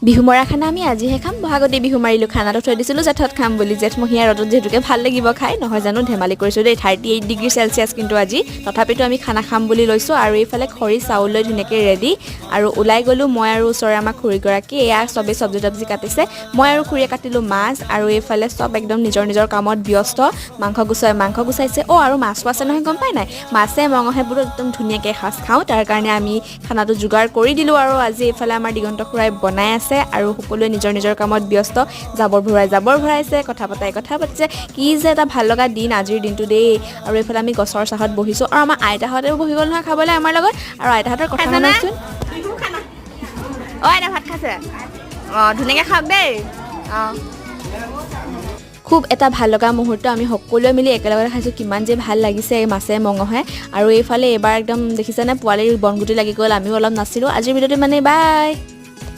বিহুমৰা খানা আমি আজিহে খাম বহাগতে বিহু মাৰিলোঁ খানাটো থৈ দিছিলোঁ জেঠত খাম বুলি জেঠমহীয়া ৰ'দত যিহেতুকে ভাল লাগিব খাই নহয় জানো ধেমালি কৰিছোঁ দেই 38 ডিগ্ৰী চেলচিয়াছ কিন্তু আজি তথাপিতো আমি খানা খাম বুলি লৈছোঁ আৰু এইফালে খৰি চাউল লৈ ধুনীয়াকৈ ৰেডি আৰু ওলাই গ'লোঁ মই আৰু ওচৰৰে আমাৰ খুৰীগৰাকী এয়া চবেই চব্জি তব্জি কাটিছে মই আৰু খুৰীয়ে কাটিলোঁ মাছ আৰু এইফালে চব একদম নিজৰ নিজৰ কামত ব্যস্ত মাংস গুচাইছে আৰু মাছো আছে নহয় গম পাই নাই মাছে মঙহে বোলো একদম ধুনীয়াকৈ এসাঁজ খাওঁ তাৰ কাৰণে আমি খানাটো যোগাৰ কৰি দিলোঁ আৰু আজি এইফালে আমাৰ দিগন্ত খুৰাই বনাই আছে আৰু সকলোৱে নিজৰ নিজৰ কামত ব্যস্ত জাবৰ ভৰাইছে কথা পাতিছে কি যে এটা ভাল লগা দিন আজিৰ দিনটো দেই আৰু এইফালে আমি গছৰ চাহত বহিছোঁ আৰু আমাৰ আইতাহঁতেও বহি গ'ল নহয় খাবলৈ আমাৰ লগত আৰু আইতাহঁতৰ কথা শুনাচোন আইতা ভাত খাইছে ধুনীয়াকৈ খাওক দেই খুব এটা ভাল লগা মুহূৰ্ত আমি সকলোৱে মিলি একেলগে খাইছোঁ কিমান যে ভাল লাগিছে এই মাছে মঙহে আৰু এইফালে এইবাৰ একদম দেখিছেনে পোৱালিৰ বনগুটি লাগি গ'ল আমিও অলপ নাছিলোঁ আজিৰ ভিডিঅ'টো মানে বাই